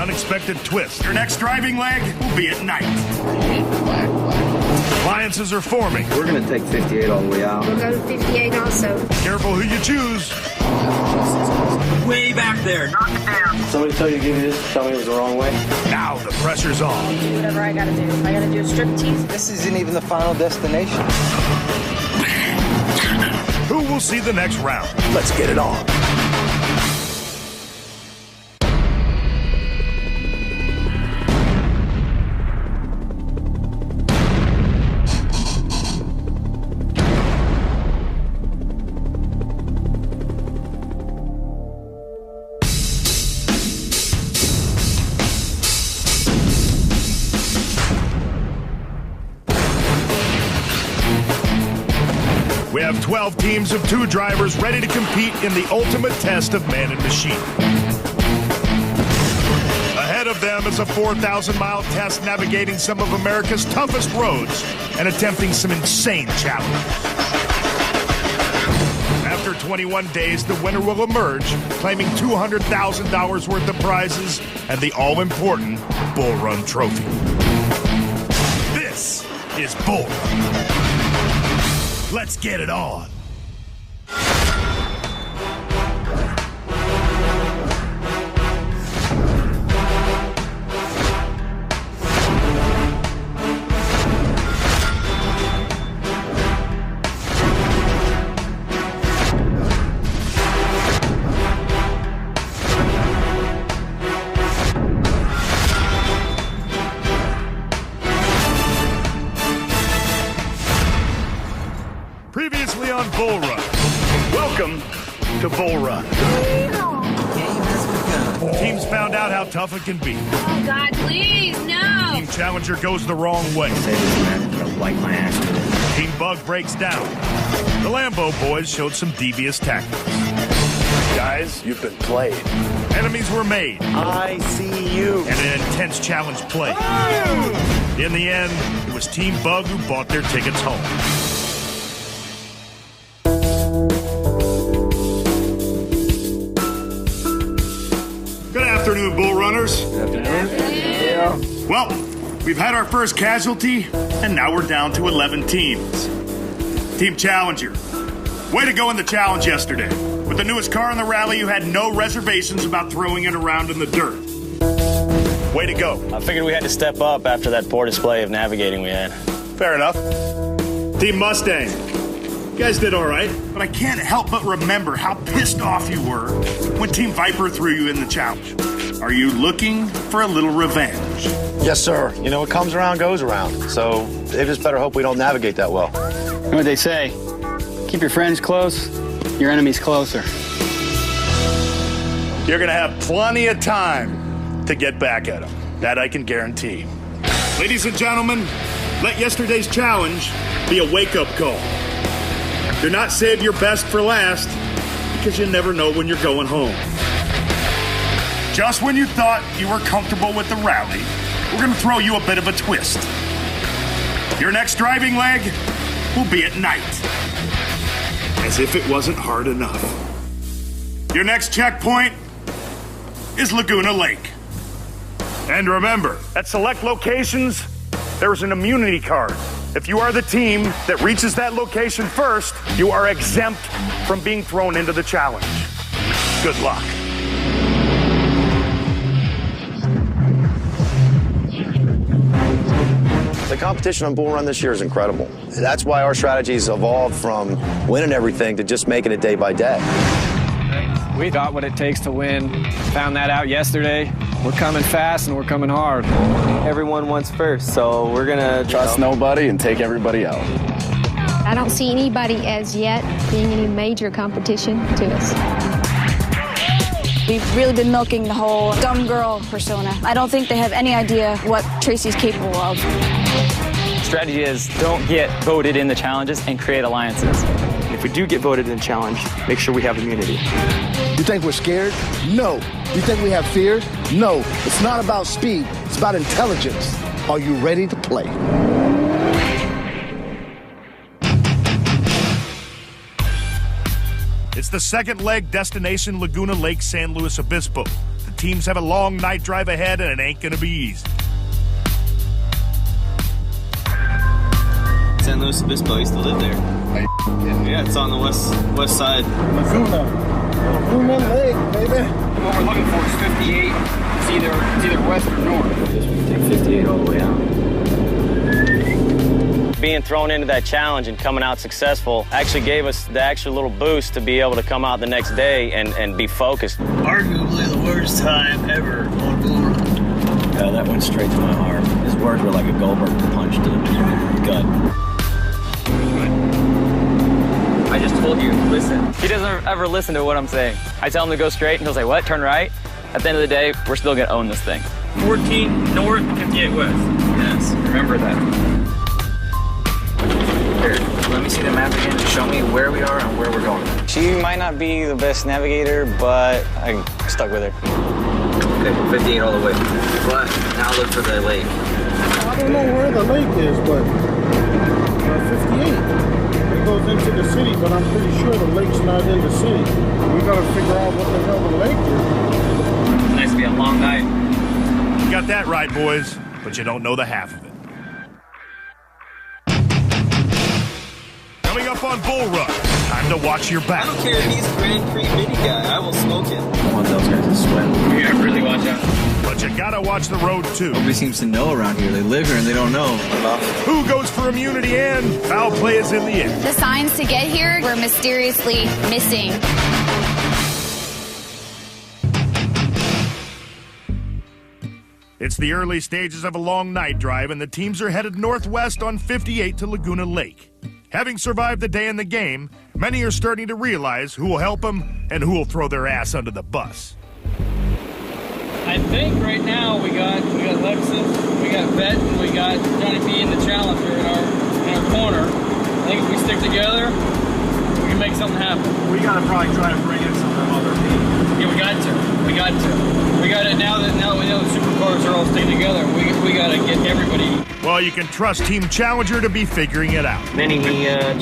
unexpected twist. Your next driving leg will be at night. Alliances are forming. We're going to take 58 all the way out. We'll go to 58 also. Careful who you choose. Way back there. Knock it down. Somebody tell you to give you this, tell me it was the wrong way. Now the pressure's on. Do whatever I gotta do. If I gotta do a striptease. This isn't even the final destination. Who will see the next round? Let's get it on. We have 12 teams of 2 drivers ready to compete in the ultimate test of man and machine. Ahead of them is a 4,000-mile test navigating some of America's toughest roads and attempting some insane challenges. After 21 days, the winner will emerge, claiming $200,000 worth of prizes and the all-important Bullrun trophy. This is Bullrun. Let's get it on. Previously on Bullrun. Welcome to Bullrun. Teams found out how tough it can be. Oh, God, please, no. Team Challenger goes the wrong way. My ass. Team Bug breaks down. The Lambo boys showed some devious tactics. Guys, you've been played. Enemies were made. I see you. And an intense challenge played. In the end, it was Team Bug who bought their tickets home. Good afternoon, Bull Runners. Good afternoon. Well, we've had our first casualty, and now we're down to 11 teams. Team Challenger, way to go in the challenge yesterday. With the newest car in the rally, you had no reservations about throwing it around in the dirt. Way to go. I figured we had to step up after that poor display of navigating we had. Fair enough. Team Mustang, you guys did all right, but I can't help but remember how pissed off you were when Team Viper threw you in the challenge. Are you looking for a little revenge? Yes, sir. You know, what comes around goes around. So they just better hope we don't navigate that well. You know what they say? Keep your friends close, your enemies closer. You're going to have plenty of time to get back at them. That I can guarantee. Ladies and gentlemen, let yesterday's challenge be a wake-up call. Do not save your best for last, because you never know when you're going home. Just when you thought you were comfortable with the rally, we're going to throw you a bit of a twist. Your next driving leg will be at night. As if it wasn't hard enough. Your next checkpoint is Laguna Lake. And remember, at select locations, there is an immunity card. If you are the team that reaches that location first, you are exempt from being thrown into the challenge. Good luck. The competition on Bull Run this year is incredible. That's why our strategies evolved from winning everything to just making it day by day. We got what it takes to win. Found that out yesterday. We're coming fast and we're coming hard. Everyone wants first, so we're gonna trust nobody and take everybody out. I don't see anybody as yet being any major competition to us. We've really been milking the whole dumb girl persona. I don't think they have any idea what Tracy's capable of. Strategy is don't get voted in the challenges and create alliances. If we do get voted in challenge, make sure we have immunity. You think we're scared? No. You think we have fear? No. It's not about speed. It's about intelligence. Are you ready to play? It's the second leg destination Laguna Lake San Luis Obispo. The Both teams have a long night drive ahead, and it ain't gonna be easy. San Luis Obispo, I used to live there. Yeah, it's on the west side. Laguna Lake, baby. What we're looking for is 58. It's either west or north. Just take 58 all the way out. Being thrown into that challenge and coming out successful actually gave us the extra little boost to be able to come out the next day and be focused. Arguably the worst time ever on Bullrun. That went straight to my heart. His words were like a Goldberg punch to the gut. I just told you, listen. He doesn't ever listen to what I'm saying. I tell him to go straight, and he'll say, what, turn right? At the end of the day, we're still gonna own this thing. 14 north, 58 west. Yes, remember that. Here, let me see the map again and show me where we are and where we're going. She might not be the best navigator, but I stuck with her. Okay, 58 all the way. But now look for the lake. I don't know where the lake is, but 58. It goes into the city, but I'm pretty sure the lake's not in the city. We gotta figure out what the hell the lake is. It's nice to be a long night. You got that right, boys, but you don't know the half of it. Coming up on Bull Run, time to watch your back. I don't care if he's a Grand Prix mini guy. I will smoke him. I want those guys to sweat. Yeah, really watch out. But you gotta watch the road, too. Nobody seems to know around here. They live here and they don't know. Who goes for immunity and foul play is in the air. The signs to get here were mysteriously missing. It's the early stages of a long night drive, and the teams are headed northwest on 58 to Laguna Lake. Having survived the day in the game, many are starting to realize who will help them and who will throw their ass under the bus. I think right now we got Lexus, we got Vet, and we got Johnny B in the Challenger in our corner. I think if we stick together, we can make something happen. We gotta probably try to bring in some of them other teams. Yeah, we got to. Now that we know the supercars are all staying together, we gotta get everybody. Well, you can trust Team Challenger to be figuring it out. Mini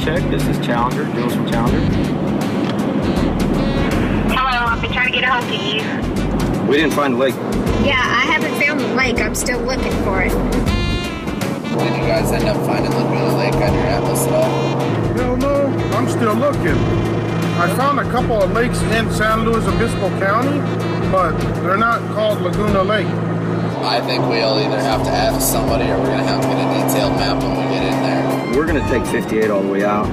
check. This is Challenger. Jules from Challenger. Hello, I've been trying to get a hold of you. We didn't find the lake. Yeah, I haven't found the lake. I'm still looking for it. Did you guys end up finding Laguna Lake on your atlas at all? Hell no, I'm still looking. I found a couple of lakes in San Luis Obispo County, but they're not called Laguna Lake. I think we'll either have to ask somebody or we're going to have to get a detailed map when we get in there. We're going to take 58 all the way out.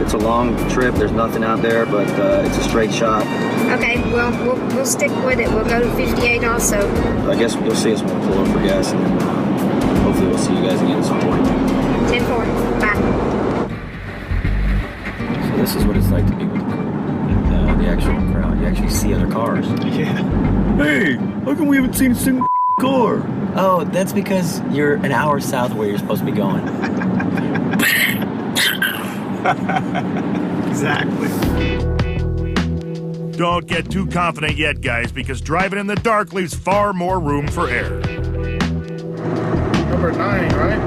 It's a long trip. There's nothing out there, but it's a straight shot. Okay, well, we'll stick with it. We'll go to 58 also. I guess you'll see us when we pull up for gas, and then hopefully we'll see you guys again at some point. 10-4. Bye. So this is what it's like to be with the actual crowd. You actually see other cars. Yeah. Hey, how come we haven't seen a single car? Oh, that's because you're an hour south of where you're supposed to be going. Exactly. Don't get too confident yet, guys, because driving in the dark leaves far more room for error. Number 9, right?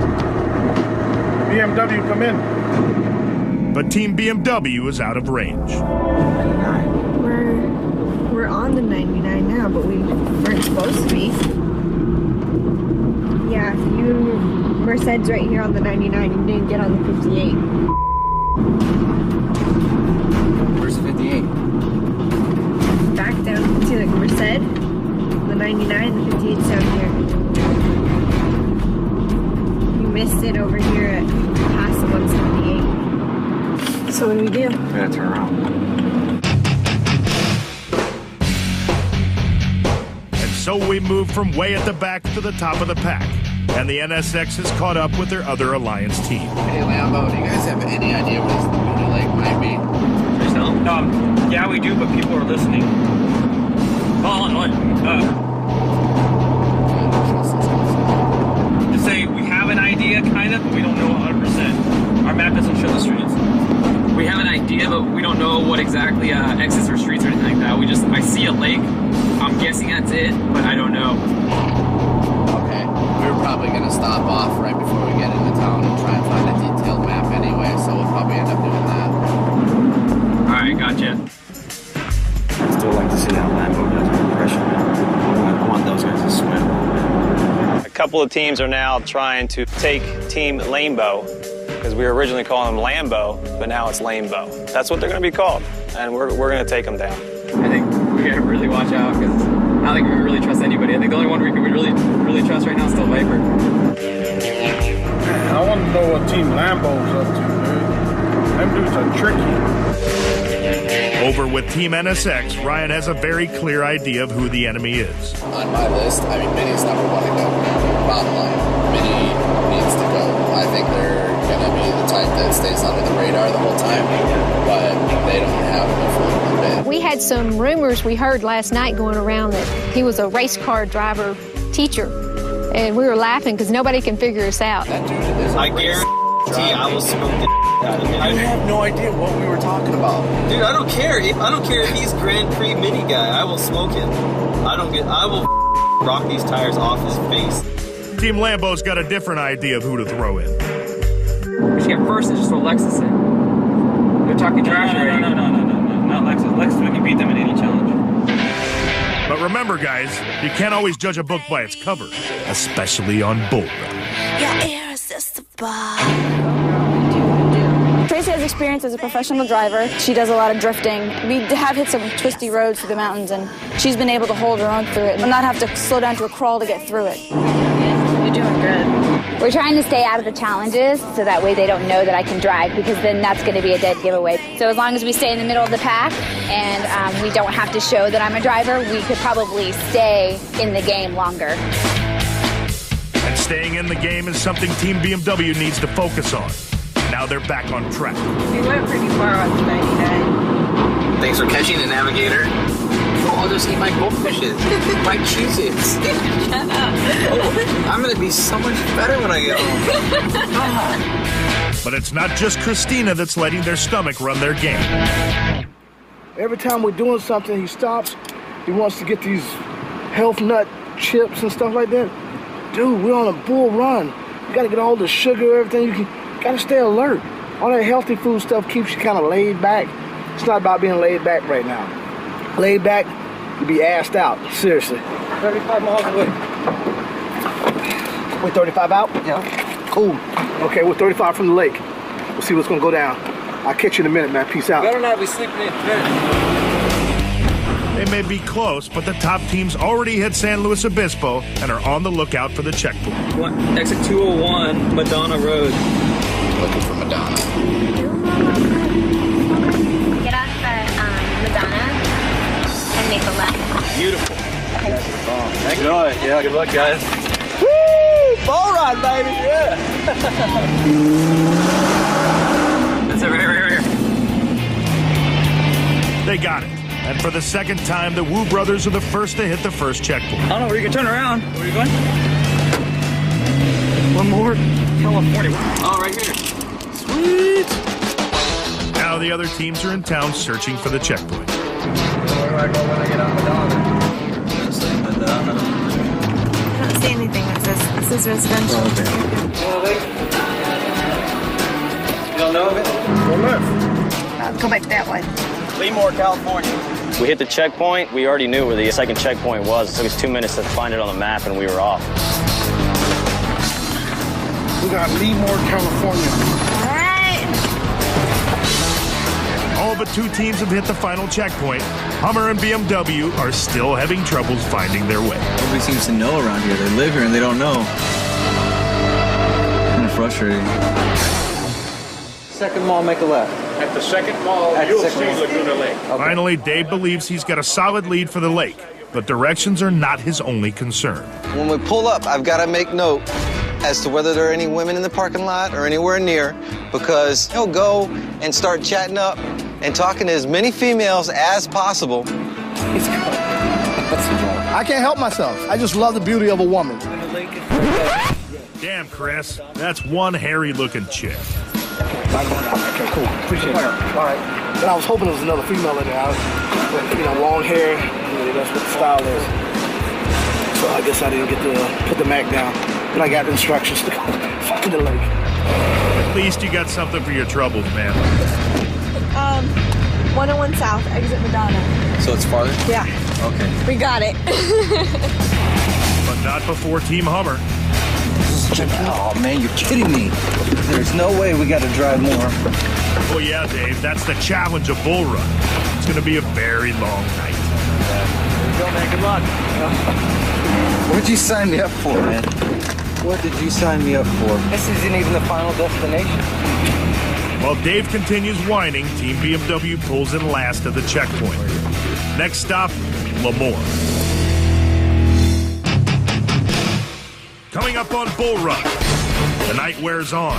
BMW, come in. But Team BMW is out of range. We're on the 99 now, but we weren't supposed to be. Yeah, Merced's right here on the 99. You didn't get on the 58. Where's the 58? Back down to the Merced, the 99, the 58's down here. You missed it over here at past the 178. So what do we do? We gotta turn around. And so we move from way at the back to the top of the pack. And the NSX has caught up with their other Alliance team. Hey, Lambo, do you guys have any idea what this Laguna Lake might be? Yeah, we do, but people are listening. Hold on. Just say we have an idea, kind of, but we don't know 100%. Our map doesn't show the streets. We have an idea, but we don't know what exactly exits or streets or anything like that. I see a lake. I'm guessing that's it, but I don't know. Okay, we were probably going to stop off right before we get into town and try and find a detailed map anyway, so we'll probably end up doing that. All right, gotcha. I'd still like to see how Lambo does an impression. couple of teams are now trying to take Team Lambo, because we were originally calling them Lambo, but now it's Lambo. That's what they're going to be called, and we're going to take them down. I think we got to really watch out, because I don't think we really trust anybody. I think the only one we can really trust right now is still Viper. Man, I want to know what Team Lambo's up to, man. Them dudes are tricky. Over with Team NSX, Ryan has a very clear idea of who the enemy is. On my list, I mean, Mini's number one to go. Bottom line, Mini needs to go. I think they're going to be the type that stays under the radar the whole time, but they don't have enough room to bid. We had some rumors we heard last night going around that he was a race car driver teacher, and we were laughing because nobody can figure us out. That dude is a I guarantee I will smoke the out of him. I have no idea what we were talking about. Dude, I don't care. I don't care if he's Grand Prix Mini guy. I will smoke him. I will rock these tires off his face. Team Lambo's got a different idea of who to throw in. We should get first and just throw Lexus in. They're talking trash already. No, not Lexus. Lexus, we can beat them in any challenge. But remember, guys, you can't always judge a book by its cover, especially on Bullrun. You're irresistible. Tracy has experience as a professional driver. She does a lot of drifting. We have hit some twisty roads through the mountains, and she's been able to hold her own through it and not have to slow down to a crawl to get through it. You're doing good. We're trying to stay out of the challenges so that way they don't know that I can drive, because then that's going to be a dead giveaway. So as long as we stay in the middle of the pack and we don't have to show that I'm a driver, we could probably stay in the game longer. And staying in the game is something Team BMW needs to focus on. Now they're back on track. We went pretty far up to 99. Thanks for catching the navigator. Oh, I'll just eat my goldfishes. My Cheez-Its. Shut up. Oh, I'm going to be so much better when I get home. But it's not just Christina that's letting their stomach run their game. Every time we're doing something, he stops. He wants to get these health nut chips and stuff like that. Dude, we're on a bull run. You got to get all the sugar, everything. You got to stay alert. All that healthy food stuff keeps you kind of laid back. It's not about being laid back right now. Laid back, you be assed out. Seriously. 35 miles away. We're 35 out? Yeah. Cool. Okay, we're 35 from the lake. We'll see what's going to go down. I'll catch you in a minute, man. Peace out. Better not be sleeping in bed. They may be close, but the top teams already hit San Luis Obispo and are on the lookout for the checkpoint. Exit 201, Madonna Road. Looking for Madonna. Get off at Madonna and make a left. Beautiful. Thank you. Yeah, good luck, guys. Woo! Bullrun, baby, yeah! That's it, right here. They got it. And for the second time, the Wu brothers are the first to hit the first checkpoint. I don't know where you can turn around. Where are you going? One more. California. Oh, right here. Sweet! Now the other teams are in town searching for the checkpoint. Where do I go when I get on Madonna? I don't see anything that says this is residential. You don't know of it? Go left. Go back that way. Lemoore, California. We hit the checkpoint. We already knew where the second checkpoint was. It took us 2 minutes to find it on the map, and we were off. We got Lemoore, California. All right. All but two teams have hit the final checkpoint. Hummer and BMW are still having troubles finding their way. Nobody seems to know around here. They live here and they don't know. Kind of frustrating. Second mall, make a left. At the second mall, you'll see Laguna Lake. Okay. Finally, Dave believes he's got a solid lead for the lake, but directions are not his only concern. When we pull up, I've got to make note as to whether there are any women in the parking lot or anywhere near, because he'll go and start chatting up and talking to as many females as possible. I can't help myself. I just love the beauty of a woman. Damn, Chris, that's one hairy-looking chick. Okay, cool. Appreciate it. All right. And I was hoping there was another female in there. Long hair. That's what the style is. So I guess I didn't get to put the Mac down. But I got the instructions to go fucking the lake. At least you got something for your troubles, man. 101 South, exit Madonna. So it's farther? Yeah. Okay. We got it. But not before Team Hummer. Oh, man, you're kidding me. There's no way we got to drive more. Oh, yeah, Dave, that's the challenge of Bull Run. It's going to be a very long night. There you go, man. Good luck. What'd you sign me up for, man? What did you sign me up for? This isn't even the final destination. While Dave continues whining, Team BMW pulls in last at the checkpoint. Next stop, Lemoore. Coming up on Bull Run, the night wears on.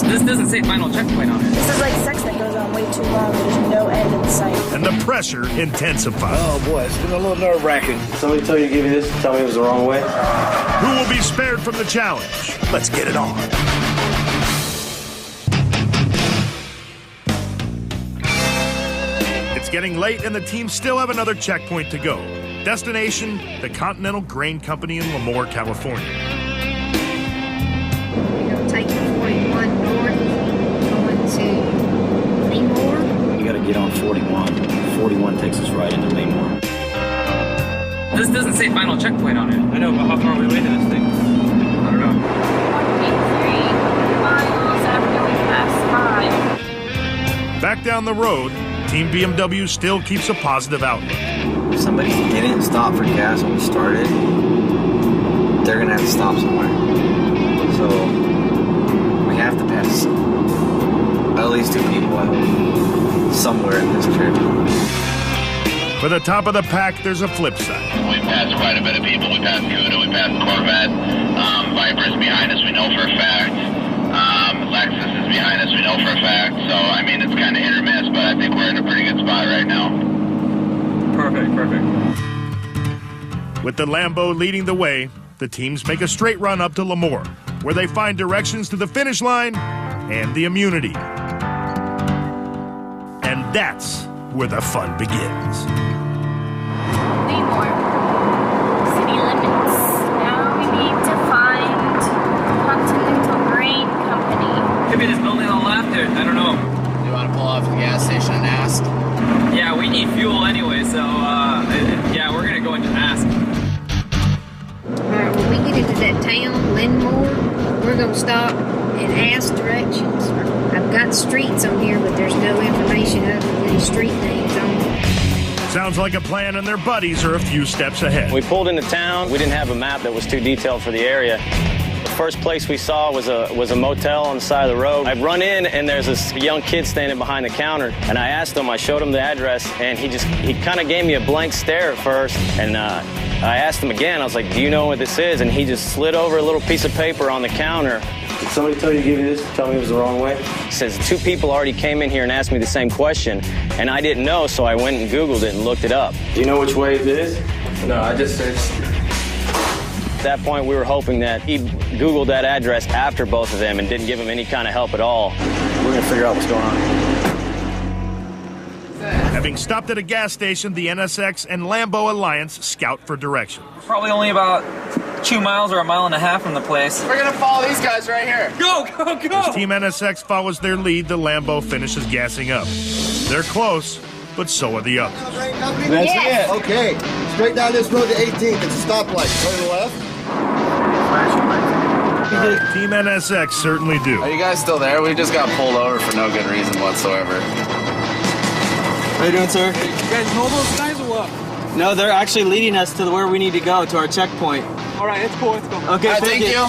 This doesn't say final checkpoint on it. This is like sex that goes on way too long. There's no end in sight. And the pressure intensifies. Oh boy, it's been a little nerve-wracking. Somebody told you to give you this, tell me it was the wrong way? Who will be spared from the challenge? Let's get it on. It's getting late and the team still have another checkpoint to go. Destination, the Continental Grain Company in Lemoore, California. We're going to take the 41 north, going to Lemoore. You got to get on 41. 41 takes us right into Lemoore. This doesn't say final checkpoint on it. I know, but how far are we away to this thing? I don't know. 3 miles after we pass 5. Back down the road, Team BMW still keeps a positive outlook. If somebody didn't stop for gas when we started, they're going to have to stop somewhere. So we have to pass at least 2 people, I hope, somewhere in this trip. For the top of the pack, there's a flip side. We passed quite a bit of people. We passed Cuda, we passed Corvette. Viper's behind us, we know for a fact. Lexus is behind us, we know for a fact. So, I mean, it's kind of hit or miss, but I think we're in a pretty good spot right now. Perfect. With the Lambo leading the way, the teams make a straight run up to Lemoore, where they find directions to the finish line and the immunity. And that's where the fun begins. Lemoore. City limits. Now we need to find Continental Grain Company. Maybe this building on the left there. I don't know. You want to pull off at the gas station and ask? Yeah, we need fuel anyway, so yeah, we're gonna go and just ask. Alright, when we get into that town, Lemoore, we're gonna stop and ask directions. I've got streets on here, but there's no information other than any street names on it. Sounds like a plan, and their buddies are a few steps ahead. We pulled into town. We didn't have a map that was too detailed for the area. The first place we saw was a motel on the side of the road. I run in, and there's this young kid standing behind the counter, and I asked him, I showed him the address, and he kind of gave me a blank stare at first, and I asked him again, I was like, do you know what this is? And he just slid over a little piece of paper on the counter. Did somebody tell you to give you this, tell me it was the wrong way? He says, 2 people already came in here and asked me the same question, and I didn't know, so I went and Googled it and looked it up. Do you know which way it is? No, I just searched. At that point, we were hoping that he Googled that address after both of them and didn't give him any kind of help at all. We're going to figure out what's going on. Having stopped at a gas station, the NSX and Lambo Alliance scout for directions. Probably only about 2 miles or 1.5 miles from the place. We're gonna follow these guys right here. Go! As Team NSX follows their lead, the Lambo finishes gassing up. They're close, but so are the others. That's it. Okay, straight down this road to 18th. It's a stoplight. Go to the left. Team NSX certainly do. Are you guys still there? We just got pulled over for no good reason whatsoever. How you doing, sir? You guys know those guys or what? No, they're actually leading us to where we need to go, to our checkpoint. All right, it's cool. Okay, thank you.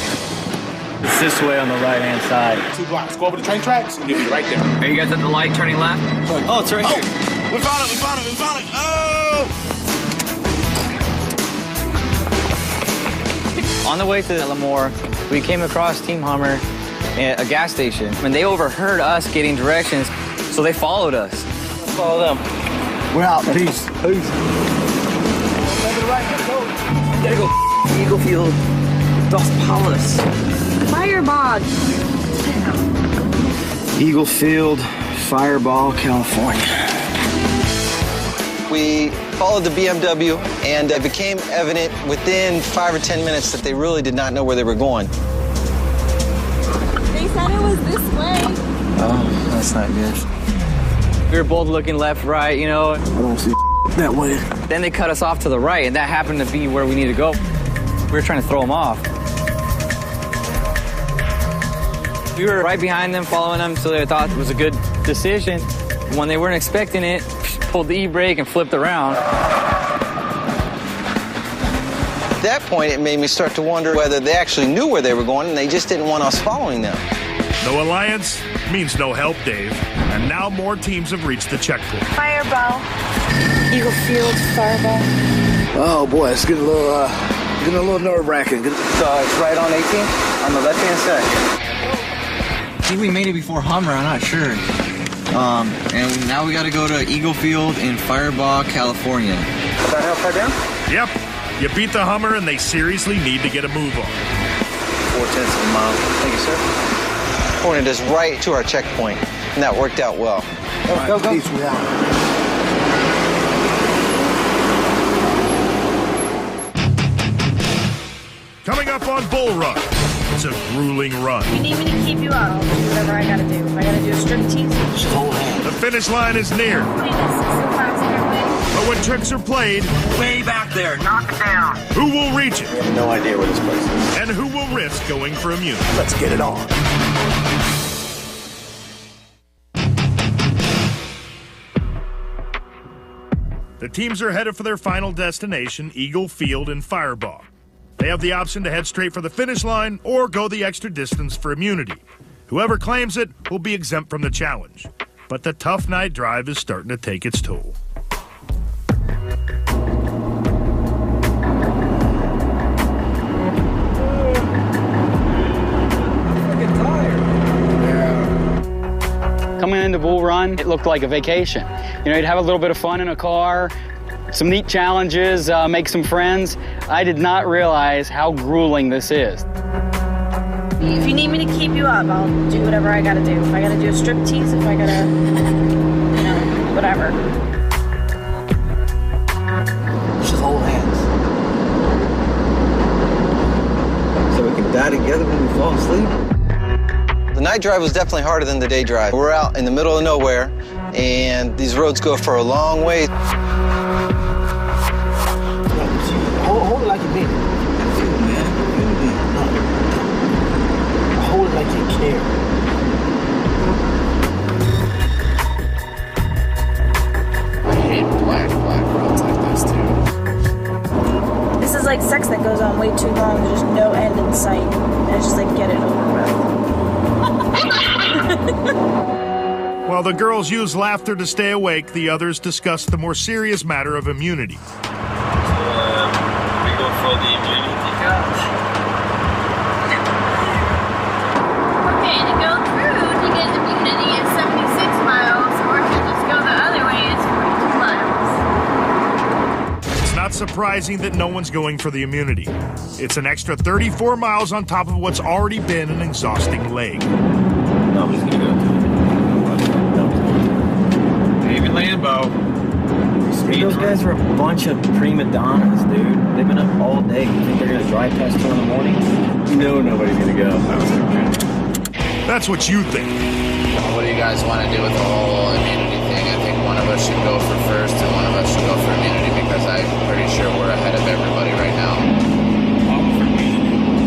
It's this way on the right-hand side. 2 blocks. Go over the train tracks and you'll be right there. Are you guys at the light turning left? Oh, it's right here. We found it. Oh! On the way to Lemoore, we came across Team Hummer at a gas station, and they overheard us getting directions, so they followed us. Let's follow them. We're out. Peace. Gotta go Eagle Field, Dos Palos. Fireball. Eagle Field, Fireball, California. We followed the BMW, and it became evident within 5 or 10 minutes that they really did not know where they were going. They said it was this way. Oh, that's not good. We were both looking left, right, you know. I don't see that way. Then they cut us off to the right, and that happened to be where we need to go. We were trying to throw them off. We were right behind them, following them, so they thought it was a good decision. When they weren't expecting it, pulled the e-brake and flipped around. At that point, it made me start to wonder whether they actually knew where they were going and they just didn't want us following them. No alliance means no help, Dave. And now more teams have reached the checkpoint. Fireball. Eagle Field, Fireball. Oh boy, it's getting a little nerve-wracking. So it's right on 18 on the left-hand side. I think we made it before Hummer, I'm not sure. And now we got to go to Eagle Field in Fireball, California. Is that how far down? Yep. You beat the Hummer and they seriously need to get a move on. 4/10 of a mile. Thank you, sir. Pointed us right to our checkpoint, and that worked out well. Go. Peace, we out. Coming up on Bullrun, it's a grueling run. You need me to keep you up. I'll do whatever I gotta do. If I gotta do a striptease, just hold hands. The finish line is near. But when tricks are played, Way back there, knock it down. who will reach it? We have no idea where this place is. And who will risk going for immunity? Let's get it on. The teams are headed for their final destination, Eagle Field in Fireball. They have the option to head straight for the finish line or go the extra distance for immunity. Whoever claims it will be exempt from the challenge. But the tough night drive is starting to take its toll. Coming into Bullrun, it looked like a vacation. You know, you'd have a little bit of fun in a car, some neat challenges, make some friends. I did not realize how grueling this is. If you need me to keep you up, I'll do whatever I gotta do. If I gotta do a striptease, if I gotta, whatever. Just hold hands. So we can die together when we fall asleep? The night drive was definitely harder than the day drive. We're out in the middle of nowhere, and these roads go for a long way. Hold it like you mean it. Hold it like you care. I hate black roads like this too. This is like sex that goes on way too long. There's just no end in sight. And it's just like, get it over with. While the girls use laughter to stay awake, the others discuss the more serious matter of immunity. We go for the immunity couch. Okay, to go through to get immunity is 76 miles, or to just go the other way is 42 miles. It's not surprising that no one's going for the immunity. It's an extra 34 miles on top of what's already been an exhausting leg. Nobody's gonna go to it. David Lambeau. Those guys are a bunch of prima donnas, dude. They've been up all day. You think they're gonna drive past 2 in the morning? You know nobody's gonna go. That's what you think. What do you guys want to do with the whole immunity thing? I think one of us should go for first and one of us should go for immunity because I'm pretty sure we're ahead of everybody right now.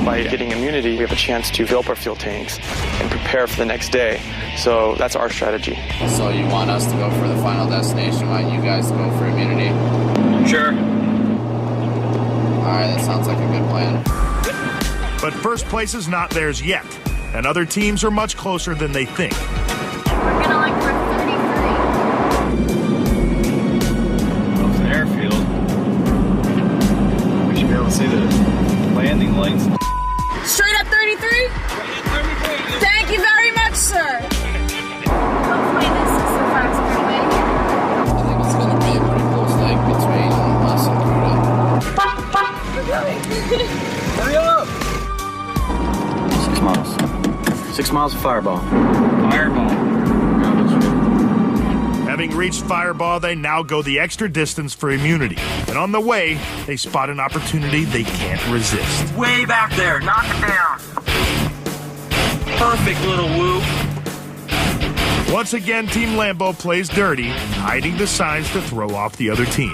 By getting immunity, we have a chance to fill up our fuel tanks and prepare for the next day. So that's our strategy. So you want us to go for the final destination while you guys go for immunity? Sure. Alright, that sounds like a good plan. But first place is not theirs yet, and other teams are much closer than they think. We're gonna like for 33. Well, it's an airfield. We should be able to see the landing lights. Straight up 33? Thank you very much, sir. Hopefully this is the faster way. I think it's going to be a pretty close leg between us and Kuda. Hurry up! 6 miles. 6 miles of Fireball. Fireball. Having reached Fireball, they now go the extra distance for immunity. And on the way, they spot an opportunity they can't resist. Way back there, knock it down. Perfect little whoop. Once again, Team Lambeau plays dirty, hiding the signs to throw off the other team.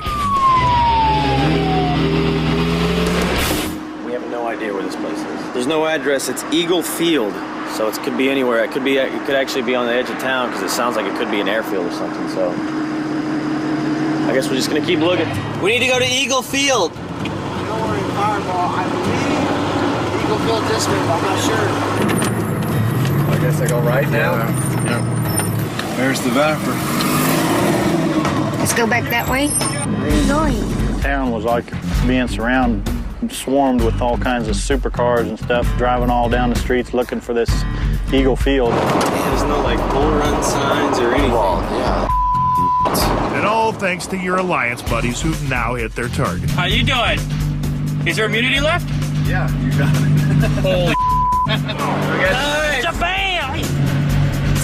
We have no idea where this place is. There's no address. It's Eagle Field. So it could be anywhere. It could actually be on the edge of town because it sounds like it could be an airfield or something. So I guess we're just gonna keep looking. We need to go to Eagle Field. Nowhere in Fireball. I believe Eagle Field District. I'm not sure. I guess I go right now. Yep. There's the Vapor. Let's go back that way. Where are you going? The town was like being surrounded, swarmed with all kinds of supercars and stuff, driving all down the streets looking for this Eagle Field. There's no like Bullrun signs or anything. And all thanks to your Alliance buddies who've now hit their target. How you doing? Is there immunity left? Yeah, you got it. Holy Bam!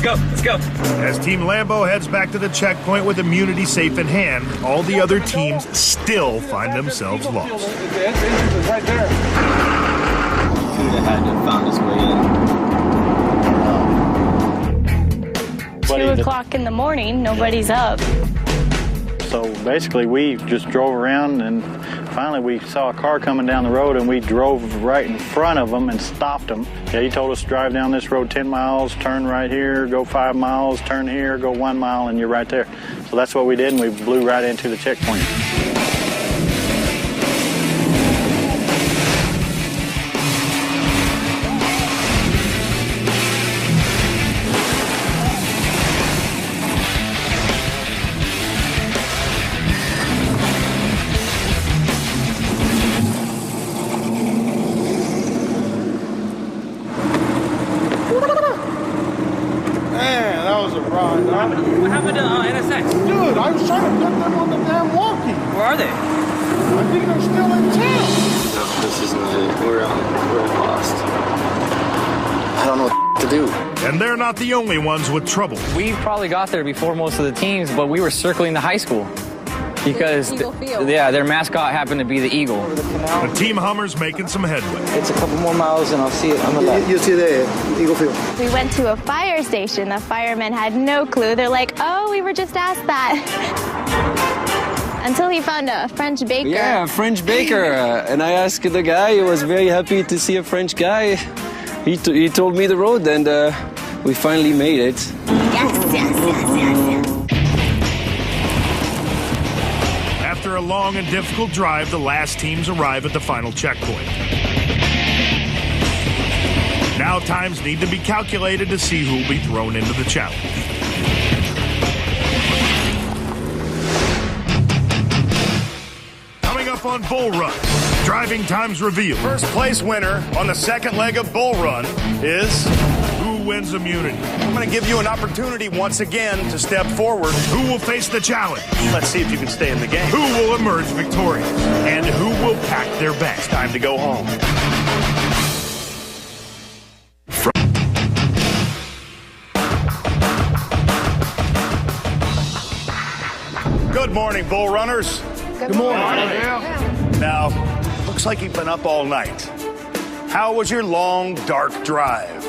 Let's go. As Team Lambo heads back to the checkpoint with immunity safe in hand, all the other teams still find themselves lost. The entrance is right there. Could have had to have found his way in. 2 o'clock in the morning, nobody's up. So basically we just drove around and finally we saw a car coming down the road and we drove right in front of them and stopped them. Yeah, he told us to drive down this road 10 miles, turn right here, go 5 miles, turn here, go 1 mile, and you're right there. So that's what we did, and we blew right into the checkpoint. What happened to NSX? Dude, I was trying to put them on the damn walkie. Where are they? I think they're still in town. No, this isn't it. We're lost. I don't know what to do. And they're not the only ones with trouble. We probably got there before most of the teams, but we were circling the high school because their mascot happened to be the Eagle. The Team Hummer's making some headway. It's a couple more miles and I'll see it on the left. You see there, Eagle Field. We went to a fire station. The firemen had no clue. They're like, oh, we were just asked that. Until he found a French baker. Yeah, a French baker. And I asked the guy. He was very happy to see a French guy. He told me the road, and we finally made it. Yes. After a long and difficult drive, the last teams arrive at the final checkpoint. Now times need to be calculated to see who will be thrown into the challenge. Coming up on Bull Run, driving times revealed. First place winner on the second leg of Bull Run is who wins immunity. I'm going to give you an opportunity once again to step forward. Who will face the challenge? Let's see if you can stay in the game. Who will emerge victorious? And who will pack their bags? Time to go home. Good morning, Bull Runners. Good morning. Now, looks like you've been up all night. How was your long, dark drive?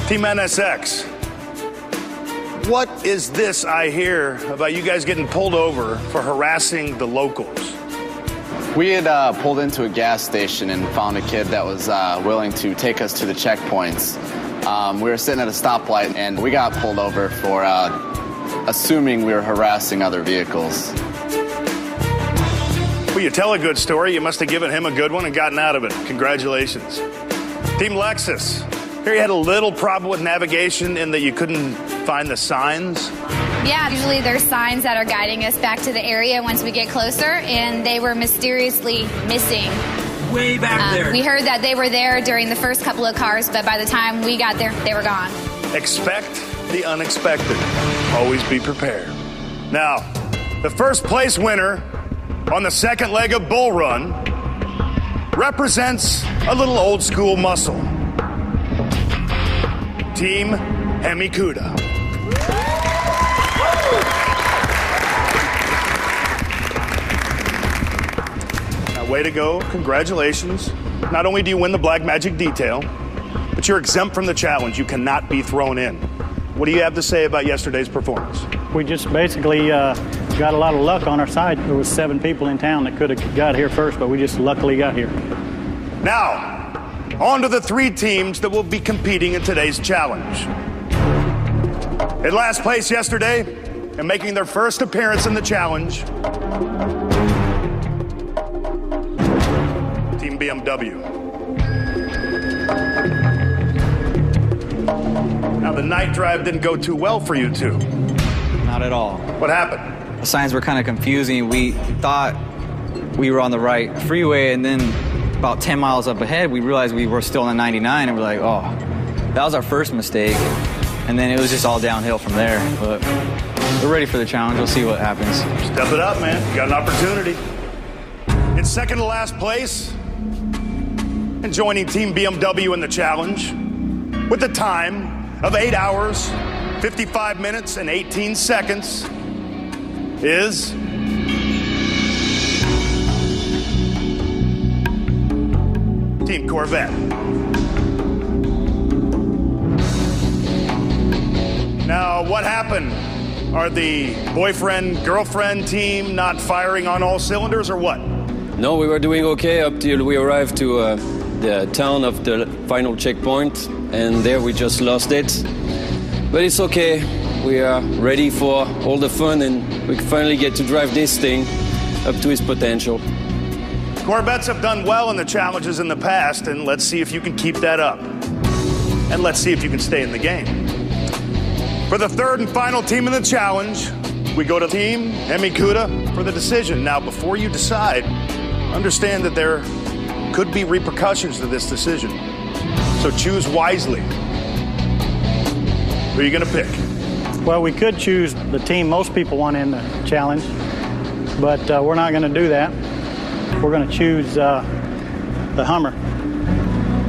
Team NSX, what is this I hear about you guys getting pulled over for harassing the locals? We had pulled into a gas station and found a kid that was willing to take us to the checkpoints. We were sitting at a stoplight and we got pulled over for assuming we were harassing other vehicles. Well, you tell a good story. You must have given him a good one and gotten out of it. Congratulations. Team Lexus, here you had a little problem with navigation in that you couldn't find the signs. Yeah, usually there's signs that are guiding us back to the area once we get closer, and they were mysteriously missing. Way back there. We heard that they were there during the first couple of cars, but by the time we got there, they were gone. Expect the unexpected. Always be prepared. Now, the first place winner on the second leg of Bull Run represents a little old school muscle. Team Hemikuda. Now, way to go. Congratulations. Not only do you win the Black Magic detail, but you're exempt from the challenge. You cannot be thrown in. What do you have to say about yesterday's performance? We just basically got a lot of luck on our side. There was 7 people in town that could have got here first, but we just luckily got here. Now, On to the 3 teams that will be competing in today's challenge. In last place yesterday and making their first appearance in the challenge, Team BMW. Now, the night drive didn't go too well for you two. Not at all. What happened? The signs were kind of confusing. We thought we were on the right freeway, and then about 10 miles up ahead, we realized we were still on the 99, and we're like, oh, that was our first mistake. And then it was just all downhill from there. But we're ready for the challenge. We'll see what happens. Step it up, man. You got an opportunity. In second to last place, and joining Team BMW in the challenge, with a time of 8 hours, 55 minutes, and 18 seconds, is Team Corvette. Now, what happened? Are the boyfriend, girlfriend team not firing on all cylinders, or what? No, we were doing okay up till we arrived to the town of the final checkpoint, and there we just lost it. But it's okay. We are ready for all the fun, and we can finally get to drive this thing up to its potential. Corvettes have done well in the challenges in the past, and let's see if you can keep that up. And let's see if you can stay in the game. For the third and final team in the challenge, we go to Team Hemi-Cuda for the decision. Now, before you decide, understand that there could be repercussions to this decision. So choose wisely. Who are you going to pick? Well, we could choose the team most people want in the challenge, but we're not going to do that. We're going to choose the Hummer,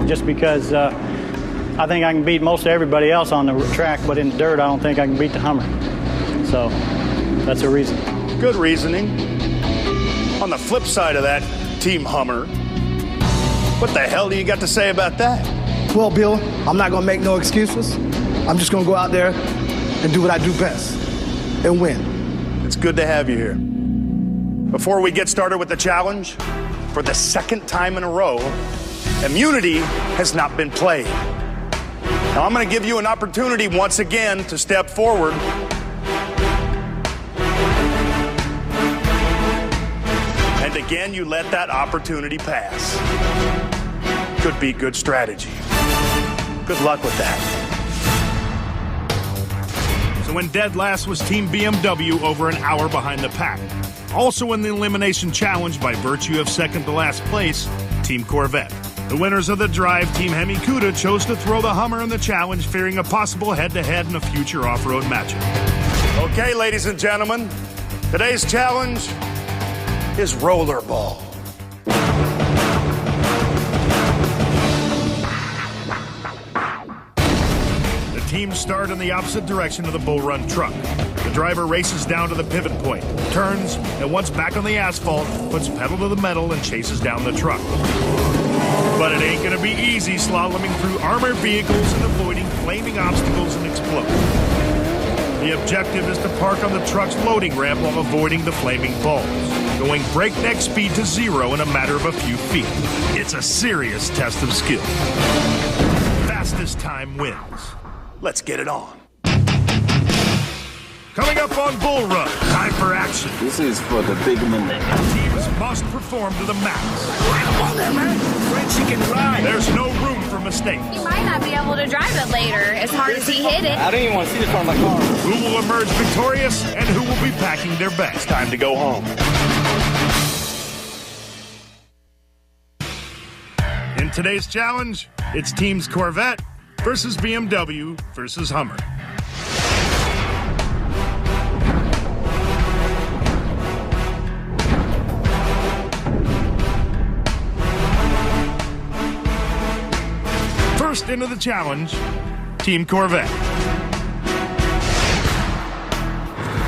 just because I think I can beat most everybody else on the track, but in the dirt, I don't think I can beat the Hummer. So that's a reason. Good reasoning. On the flip side of that, Team Hummer, what the hell do you got to say about that? Well, Bill, I'm not going to make no excuses. I'm just going to go out there and do what I do best and win. It's good to have you here. Before we get started with the challenge, for the second time in a row, immunity has not been played. Now, I'm going to give you an opportunity once again to step forward. And again, you let that opportunity pass. Could be good strategy. Good luck with that. So in dead last was Team BMW, over an hour behind the pack. Also in the elimination challenge, by virtue of second to last place, Team Corvette. The winners of the drive, Team Hemi-Cuda, chose to throw the Hummer in the challenge, fearing a possible head-to-head in a future off-road matchup. Okay, ladies and gentlemen, today's challenge is rollerball. The teams start in the opposite direction of the Bullrun truck. The driver races down to the pivot point, turns, and once back on the asphalt, puts pedal to the metal and chases down the truck. But it ain't gonna be easy slaloming through armored vehicles and avoiding flaming obstacles and explosions. The objective is to park on the truck's loading ramp while avoiding the flaming balls, going breakneck speed to zero in a matter of a few feet. It's a serious test of skill. Fastest time wins. Let's get it on. Coming up on Bullrun, time for action. This is for the big money. Teams must perform to the max. Come on there, man. French, she can ride. There's no room for mistakes. He might not be able to drive it later as hard as he hit it. I don't even want to see this part of my car. Who will emerge victorious and who will be packing their bags? Time to go home. In today's challenge, it's Teams Corvette versus BMW versus Hummer. First into the challenge, Team Corvette.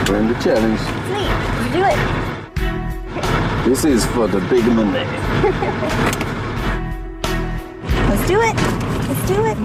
We're in the challenge. Let's do it. This is for the big money. Let's do it. Let's do it.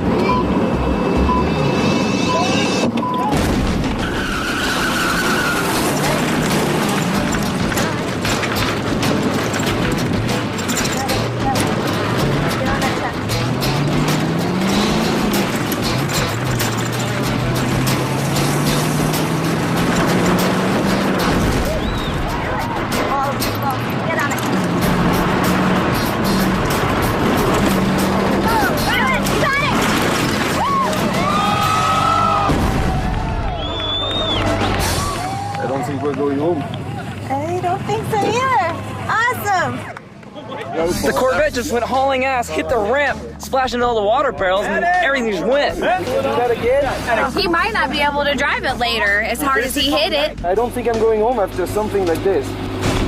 The Corvette just went hauling ass, hit the ramp, splashing all the water barrels, and everything just went. Do that again? He might not be able to drive it later as hard as he hit it. I don't think I'm going home after something like this.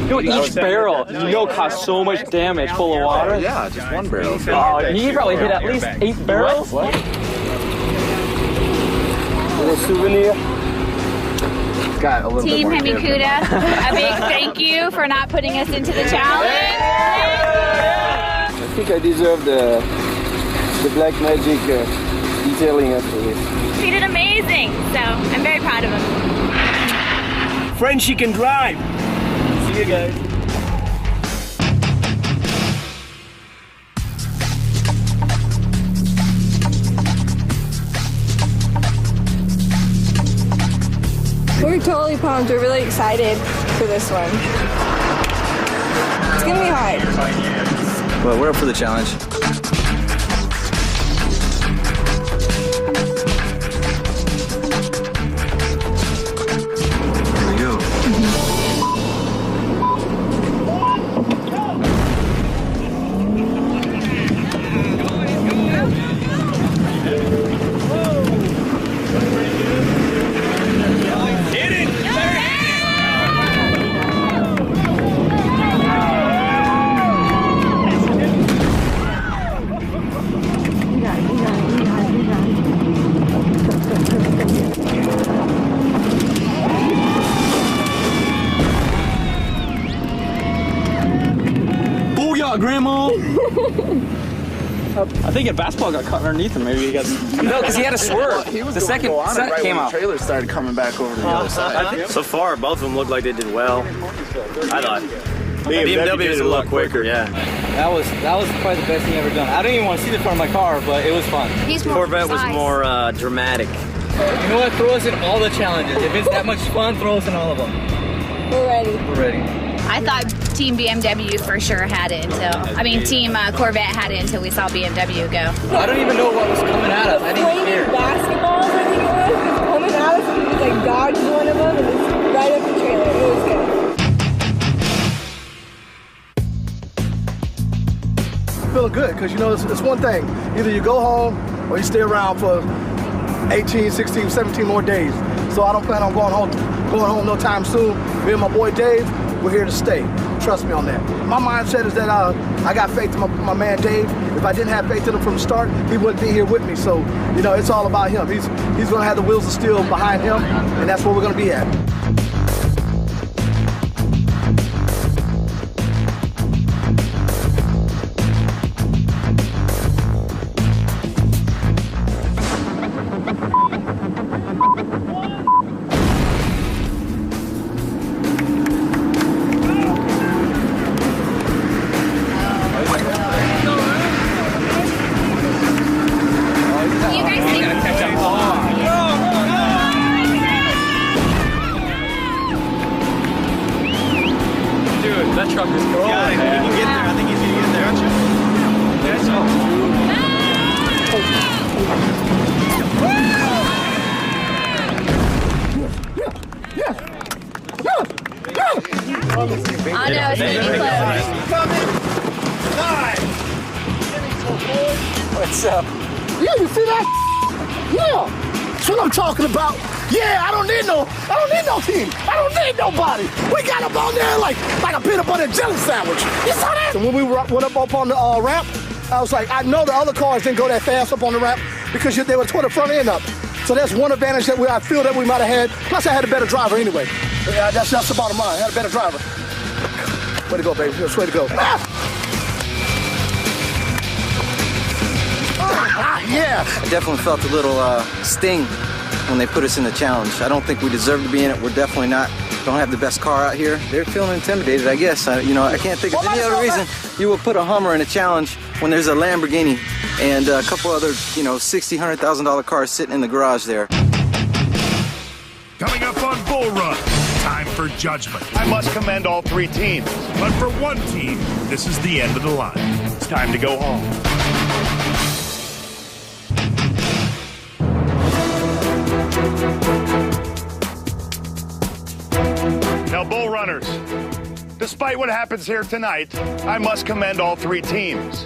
Each barrel, caused so much damage full of water. Yeah, just one barrel. He probably hit at least 8 barrels. What? A little souvenir. Got a little Team bit more Hemikuda, a big thank you for not putting us into the challenge. I think I deserve the Black Magic detailing after this. He did amazing, so I'm very proud of him. Friend, she can drive. See you guys. We're totally pumped. We're really excited for this one. It's gonna be hard. Well, we're up for the challenge. Here we go. Grandma! I think a basketball got caught underneath him. Maybe he got. No, because he had a swerve. The second set right came when out. The trailer started coming back over to the other side. So far, both of them look like they did well. I thought BMW was a lot quicker. Yeah. That was probably the best thing I've ever done. I don't even want to see the front of my car, but it was fun. Corvette was more dramatic. You know what? Throw us in all the challenges. If it's that much fun, throw us in all of them. We're ready. We're ready. I thought Team BMW for sure had it Team Corvette had it until we saw BMW go. I don't even know what was coming at us. I didn't care. Basketballs, I think it was coming at us, and we like dodged one of them, and it's right up the trailer. It was good. Feeling good, because it's one thing. Either you go home or you stay around for 18, 16, 17 more days. So I don't plan on going home no time soon. Me and my boy Dave, we're here to stay. Trust me on that. My mindset is that I got faith in my man Dave. If I didn't have faith in him from the start, he wouldn't be here with me. So, it's all about him. He's going to have the wheels of steel behind him, and that's where we're going to be at. I know, it's gonna be close. What's up? Yeah, you see that? Yeah, that's what I'm talking about. Yeah, I don't need no team. I don't need nobody. We got them on there like a peanut butter and jelly sandwich. You saw that? And when we went up on the ramp, I was like, I know the other cars didn't go that fast up on the ramp because they were toward the front end up. So that's one advantage that I feel that we might have had. Plus, I had a better driver anyway. Yeah, that's the bottom line. I had a better driver. Way to go, baby. That's way to go. Yeah. I definitely felt a little sting when they put us in the challenge. I don't think we deserve to be in it. We're definitely not. Don't have the best car out here. They're feeling intimidated, I guess. I can't think of any other reason you would put a Hummer in a challenge when there's a Lamborghini and a couple other, $60,000, $100,000 cars sitting in the garage there. Coming up on Bullrun, time for judgment. I must commend all three teams, but for one team, this is the end of the line. It's time to go home. Now, Bull Runners, Despite what happens here tonight, I must commend all three teams.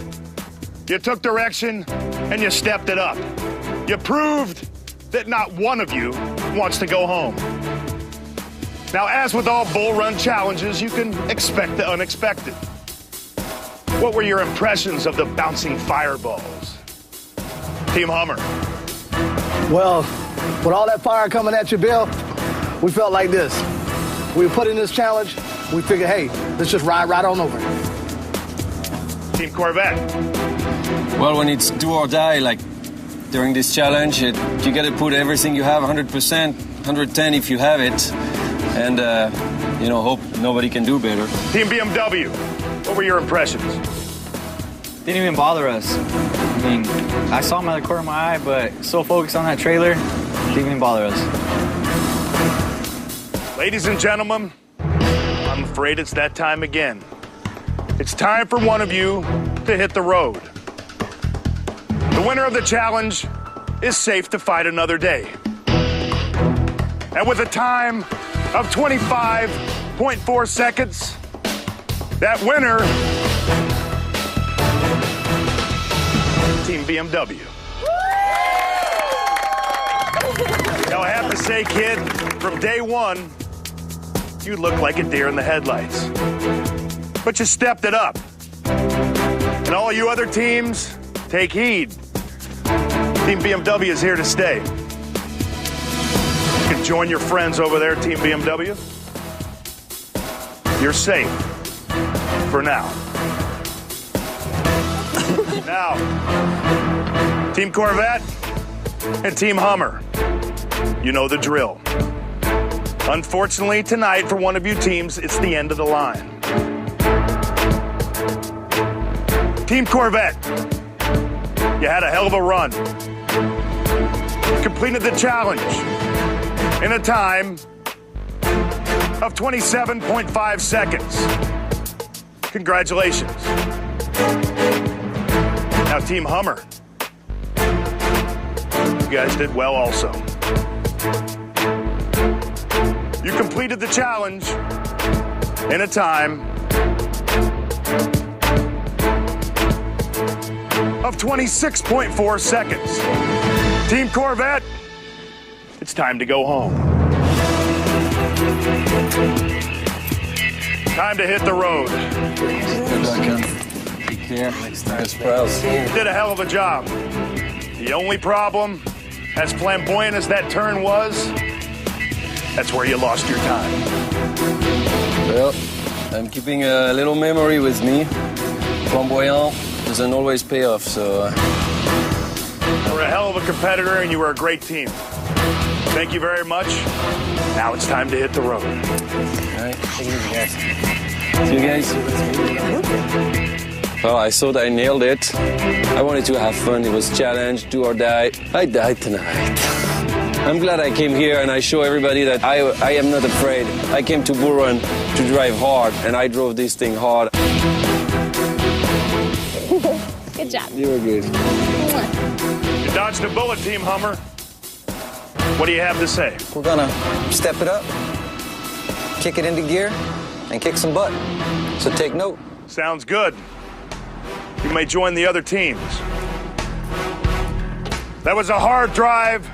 You took direction and you stepped it up. You proved that not one of you wants to go home. Now, as with all Bull Run challenges, you can expect the unexpected. What were your impressions of the bouncing fireballs? Team Hummer. Well, with all that fire coming at you, Bill, we felt like this. We were put in this challenge, we figured, hey, let's just ride right on over. Team Corvette. Well, when it's do or die, like during this challenge, you got to put everything you have, 100%, 110 if you have it, and hope nobody can do better. Team BMW, what were your impressions? Didn't even bother us. I mean, I saw him out of the corner of my eye, but so focused on that trailer, didn't even bother us. Ladies and gentlemen, I'm afraid it's that time again. It's time for one of you to hit the road. The winner of the challenge is safe to fight another day. And with a time of 25.4 seconds, that winner, Team BMW. Now, I have to say, kid, from day one, you look like a deer in the headlights. But you stepped it up. And all you other teams, take heed. Team BMW is here to stay. You can join your friends over there, Team BMW. You're safe. For now. Now, Team Corvette and Team Hummer, you know the drill. Unfortunately, tonight, for one of you teams, it's the end of the line. Team Corvette, you had a hell of a run. You completed the challenge in a time of 27.5 seconds. Congratulations. Now, Team Hummer, you guys did well also. You completed the challenge in a time of 26.4 seconds. Team Corvette, it's time to go home. Time to hit the road. Good luck, Take care. Next time. You did a hell of a job. The only problem, as flamboyant as that turn was, that's where you lost your time. Well, I'm keeping a little memory with me. Flamboyant doesn't always pay off, so... You were a hell of a competitor, and you were a great team. Thank you very much. Now it's time to hit the road. All right. Take it easy, guys. See you guys. Well, I thought I nailed it. I wanted to have fun. It was challenge, do or die. I died tonight. I'm glad I came here and I show everybody that I am not afraid. I came to Bullrun to drive hard, and I drove this thing hard. Good job. You were good. You dodged a bullet, Team Hummer. What do you have to say? We're gonna step it up, kick it into gear, and kick some butt. So take note. Sounds good. You may join the other teams. That was a hard drive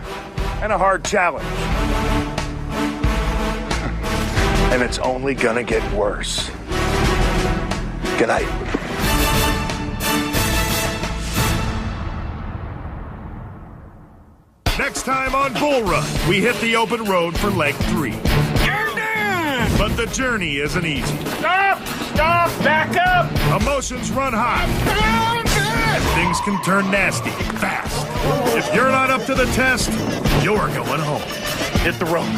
and a hard challenge. And it's only gonna get worse. Good night. Next time on Bull Run, we hit the open road for leg 3. But the journey isn't easy. Stop! Stop! Back up! Emotions run high. And things can turn nasty fast. If you're not up to the test, you're going home. Hit the road.